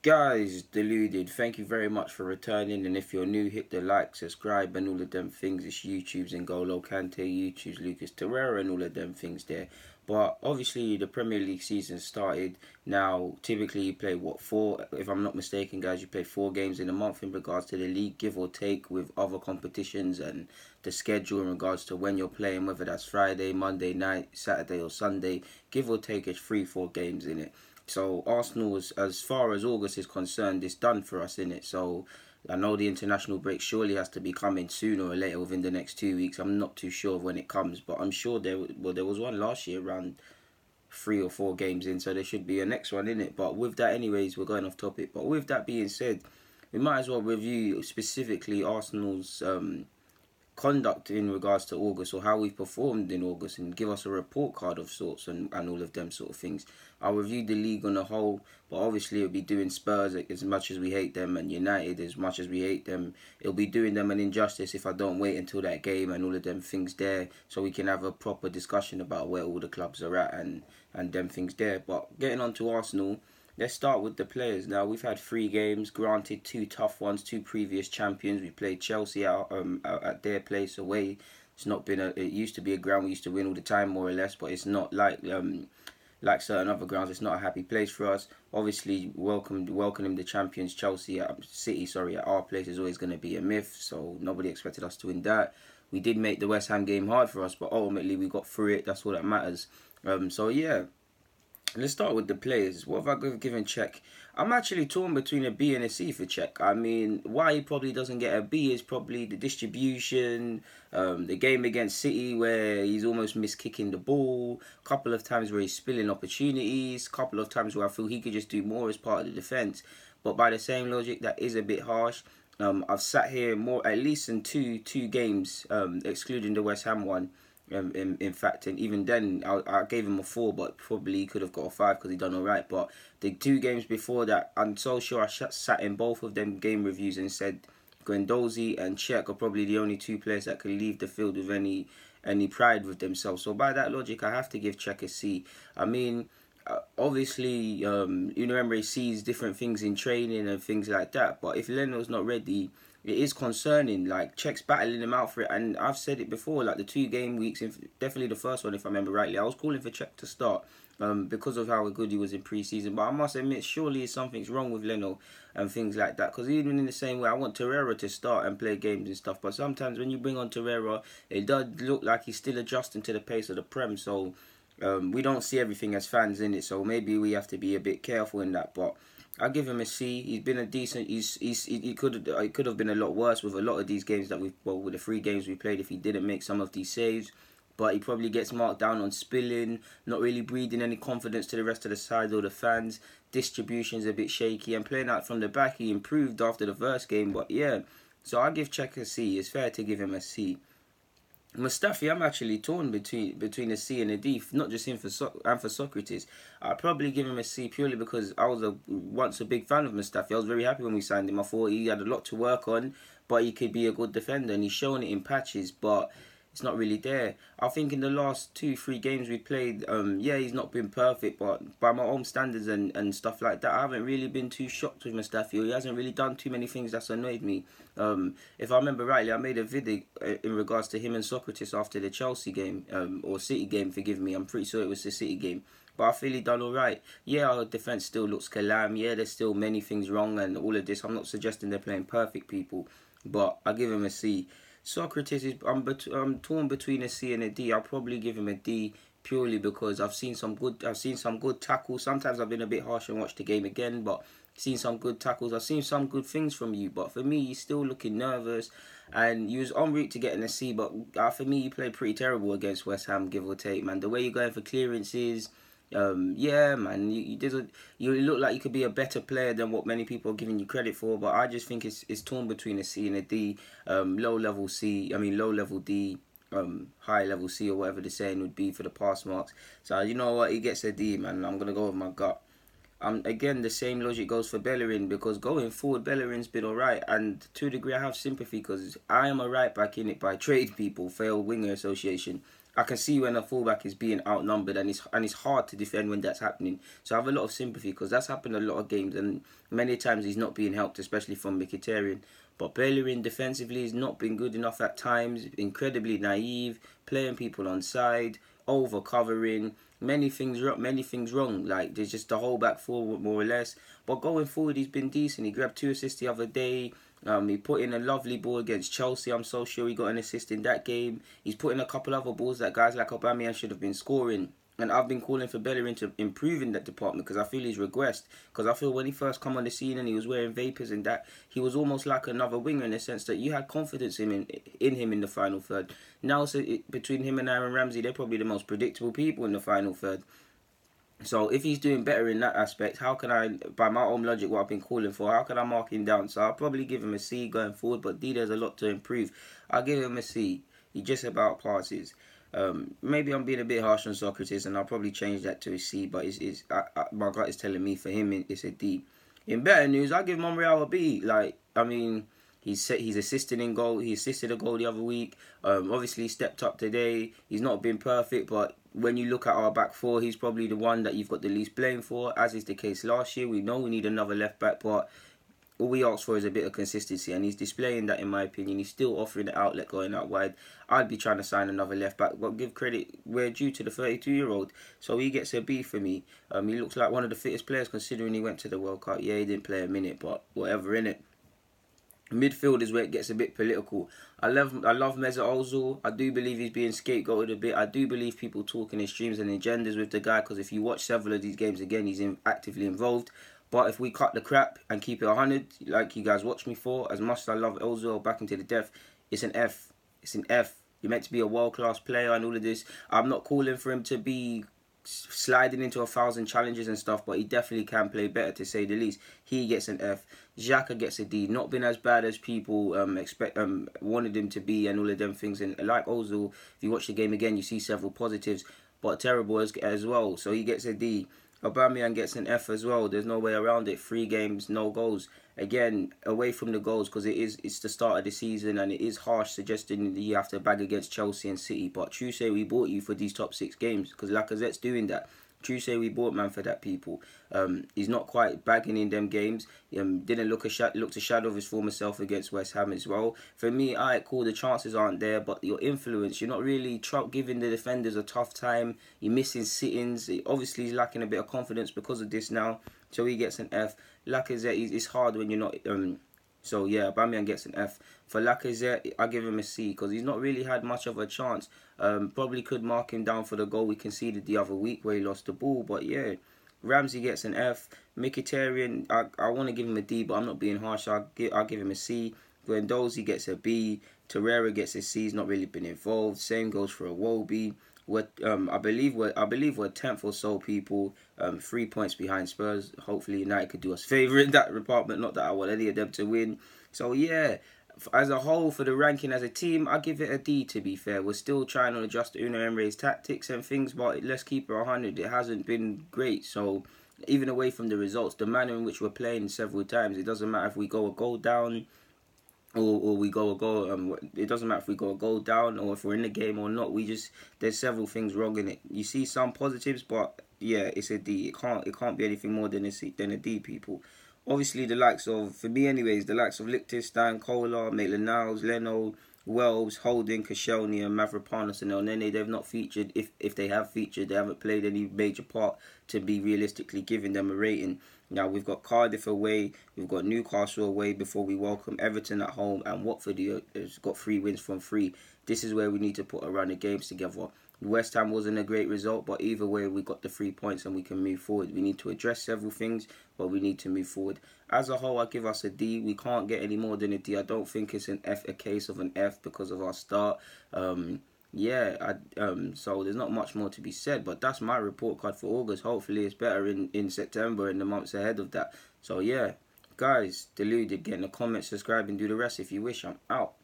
Guys, deluded, thank you very much for returning. And if you're new, hit the like, subscribe, and all of them things. It's YouTube's N'Golo Kante, YouTube's Lucas Torreira, and all of them things there. But obviously, the Premier League season started. Now, typically, you play four? If I'm not mistaken, guys, you play 4 games in a month in regards to the league, give or take, with other competitions and the schedule in regards to when you're playing, whether that's Friday, Monday night, Saturday, or Sunday. Give or take, it's 3-4 games in it. So Arsenal, as far as August is concerned, it's done for us, innit? So I know the international break surely has to be coming sooner or later within the next 2 weeks. I'm not too sure of when it comes, but I'm sure there was one last year around 3 or 4 games in, so there should be a next one in it. But with that, anyways, we're going off topic. But with that being said, we might as well review specifically Arsenal's conduct in regards to August, or how we've performed in August, and give us a report card of sorts, and all of them sort of things. I'll review the league on the whole, but obviously it'll be doing Spurs as much as we hate them, and United as much as we hate them. It'll be doing them an injustice if I don't wait until that game and all of them things there, so we can have a proper discussion about where all the clubs are at and them things there. But getting on to Arsenal, let's start with the players. Now, we've had 3 games, granted 2 tough ones, 2 previous champions. We played Chelsea out at their place away. It's not been it used to be a ground we used to win all the time, more or less, but it's not like certain other grounds. It's not a happy place for us. Obviously, welcoming the champions Chelsea at our place is always going to be a myth, so nobody expected us to win that. We did make the West Ham game hard for us, but ultimately we got through it. That's all that matters. So yeah, let's start with the players. What have I given Cech? I'm actually torn between a B and a C for Cech. I mean, why he probably doesn't get a B is probably the distribution, the game against City where he's almost missed kicking the ball, a couple of times where he's spilling opportunities, a couple of times where I feel he could just do more as part of the defence. But by the same logic, that is a bit harsh. I've sat here at least in two games, excluding the West Ham one. In fact, and even then, I gave him a 4, but probably could have got a 5 because he done alright. But the 2 games before that, I'm so sure I sat in both of them game reviews and said Guendouzi and Cech are probably the only 2 players that can leave the field with any pride with themselves. So by that logic, I have to give Cech a C. I mean, obviously, Unai Emery sees different things in training and things like that. But if Leno's not ready, it is concerning. Like, Czech's battling him out for it, and I've said it before. Like the 2 game weeks, definitely the first one, if I remember rightly, I was calling for Czech to start because of how good he was in pre-season. But I must admit, surely something's wrong with Leno and things like that. Because even in the same way, I want Torreira to start and play games and stuff. But sometimes when you bring on Torreira, it does look like he's still adjusting to the pace of the Prem. So we don't see everything as fans in it. So maybe we have to be a bit careful in that. But I give him a C. He's been a decent. He could have been a lot worse with a lot of these games that with the 3 games we played if he didn't make some of these saves. But he probably gets marked down on spilling, not really breathing any confidence to the rest of the side or the fans. Distribution's a bit shaky, and playing out from the back, he improved after the first game. But yeah, so I give Cech a C. It's fair to give him a C. Mustafi, I'm actually torn between a C and a D, not just him and for Socrates. I'd probably give him a C purely because I was once a big fan of Mustafi. I was very happy when we signed him. I thought he had a lot to work on, but he could be a good defender, and he's shown it in patches, but it's not really there. I think in the last 2-3 games we played, yeah, he's not been perfect, but by my own standards and stuff like that, I haven't really been too shocked with Mustafi. He hasn't really done too many things that's annoyed me. If I remember rightly, I made a video in regards to him and Socrates after the Chelsea game, or City game, forgive me. I'm pretty sure it was the City game. But I feel he done alright. Yeah, our defence still looks calam. Yeah, there's still many things wrong and all of this. I'm not suggesting they're playing perfect people, but I give him a C. Socrates I'm torn between a C and a D. I'll probably give him a D purely because I've seen some good tackles. Sometimes I've been a bit harsh and watched the game again, but seen some good tackles. I've seen some good things from you, but for me, you're still looking nervous, and you was en route to getting a C. But for me, you played pretty terrible against West Ham, give or take, man. The way you're going for clearances. Yeah, man, you look like you could be a better player than what many people are giving you credit for. But I just think it's torn between a C and a D. Low level D, high level C, or whatever the saying would be for the pass marks. So you know what, he gets a D, man. I'm gonna go with my gut. Again, the same logic goes for Bellerin, because going forward, Bellerin's been alright, and to a degree I have sympathy because I am a right back in it by trade, people, failed winger association. I can see when a fullback is being outnumbered, and it's hard to defend when that's happening. So I have a lot of sympathy because that's happened a lot of games, and many times he's not being helped, especially from Mkhitaryan. But Bellerin defensively has not been good enough at times. Incredibly naive, playing people on side, over covering. Many things wrong. Like, there's just the whole back four more or less. But going forward, he's been decent. He grabbed 2 assists the other day. He put in a lovely ball against Chelsea. I'm so sure he got an assist in that game. He's put in a couple other balls that guys like Aubameyang should have been scoring. And I've been calling for Bellerin to improve in that department because I feel he's regressed. Because I feel when he first come on the scene and he was wearing vapors and that, he was almost like another winger in the sense that you had confidence in him in the final third. Now, between him and Aaron Ramsey, they're probably the most predictable people in the final third. So if he's doing better in that aspect, how can I, by my own logic, what I've been calling for, how can I mark him down? So I'll probably give him a C going forward, but D, there's a lot to improve. I'll give him a C. He just about passes. Maybe I'm being a bit harsh on Socrates, and I'll probably change that to a C, but my gut is telling me for him it's a D. In better news, I'll give Monreal a B. Like, I mean, he's assisting in goal. He assisted a goal the other week. Obviously, stepped up today. He's not been perfect, but when you look at our back four, he's probably the one that you've got the least blame for, as is the case last year. We know we need another left back, but all we ask for is a bit of consistency, and he's displaying that in my opinion. He's still offering the outlet going out wide. I'd be trying to sign another left back, but give credit where due to the 32-year-old. So he gets a B for me. He looks like one of the fittest players considering he went to the World Cup. Yeah, he didn't play a minute, but whatever, innit? Midfield is where it gets a bit political. I love Mesut Ozil. I do believe he's being scapegoated a bit. I do believe people talking in streams and agendas with the guy, because if you watch several of these games again, he's actively involved. But if we cut the crap and keep it 100, like you guys watch me for, as much as I love Ozil back into the death, it's an F. It's an F. You're meant to be a world-class player and all of this. I'm not calling for him to be sliding into 1,000 challenges and stuff, but he definitely can play better, to say the least. He gets an F. Xhaka gets a D. Not been as bad as people wanted him to be and all of them things. And like Ozil, if you watch the game again, you see several positives, but terrible as well. So he gets a D. Aubameyang gets an F as well. There's no way around it. 3 games, no goals. Again, away from the goals, because it's the start of the season and it is harsh suggesting that you have to bag against Chelsea and City. But true say we bought you for these top 6 games, because Lacazette's doing that. True say we bought man for that, people. He's not quite bagging in them games. Didn't look a shadow of his former self against West Ham as well. For me, alright, cool, the chances aren't there, but your influence, you're not really giving the defenders a tough time. You're missing sittings. Obviously, he's lacking a bit of confidence because of this now. So he gets an F. Lacazette, it's hard when you're not... So yeah, Aubameyang gets an F. For Lacazette, I give him a C because he's not really had much of a chance. Probably could mark him down for the goal we conceded the other week where he lost the ball. But yeah, Ramsey gets an F. Mkhitaryan, I want to give him a D, but I'm not being harsh. I'll give him a C. Guendouzi gets a B. Torreira gets a C. He's not really been involved. Same goes for Iwobi. I believe we're 10th or so, people. 3 points behind Spurs. Hopefully United could do us a favour in that department. Not that I want any of them to win. So yeah, as a whole, for the ranking as a team, I give it a D, to be fair. We're still trying to adjust Unai Emery's tactics and things, but let's keep it 100. It hasn't been great. So even away from the results, the manner in which we're playing several times, it doesn't matter if we go a goal down or we go a goal. It doesn't matter if we go a goal down or if we're in the game or not. There's several things wrong in it. You see some positives, but yeah, it's a D. It can't be anything more than a D, people. Obviously, the likes of, for me anyways, the likes of Liechtenstein, Kolar, Maitland-Niles, Leno, Wells, Holding, Koscielny and Mavropanos and Elneny, they've not featured. If they have featured, they haven't played any major part to be realistically giving them a rating. Now, we've got Cardiff away, we've got Newcastle away before we welcome Everton at home, and Watford has got 3 wins from 3. This is where we need to put a run of games together. West Ham wasn't a great result, but either way, we got the 3 points and we can move forward. We need to address several things, but we need to move forward. As a whole, I give us a D. We can't get any more than a D. I don't think it's a case of an F because of our start. So there's not much more to be said, but that's my report card for August. Hopefully it's better in September and the months ahead of that. So yeah, guys, deluded, get in the comments, subscribe and do the rest if you wish. I'm out.